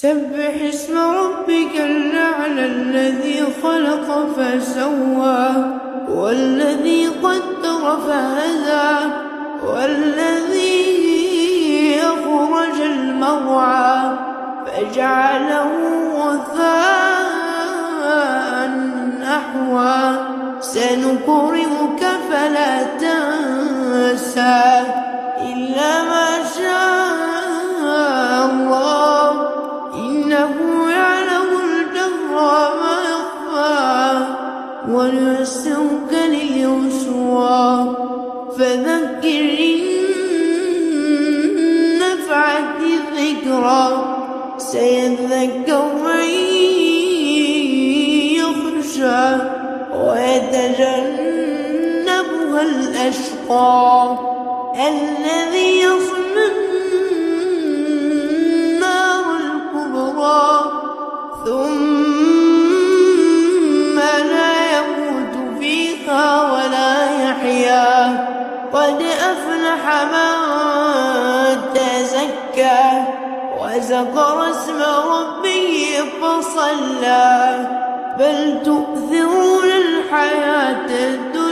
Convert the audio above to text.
سبح اسم ربك الأعلى الذي خلق فسوى والذي قدر فهدى والذي أخرج المرعى فجعله غثاء أحوى سنقرئك فلا تنسى إلا ما شاء الله إنه يعلم الجهر وما يخفى ونيسرك لليسرى فذكر إن نفعت الذكرى سيذكر من يخشى ويتجنبها الأشقى الذي يصلى النار الكبرى ثم لا يموت فيها ولا يحيا قد أفلح من تزكى وذكر اسم ربه فصلى بل تؤثرون الحياة الدنيا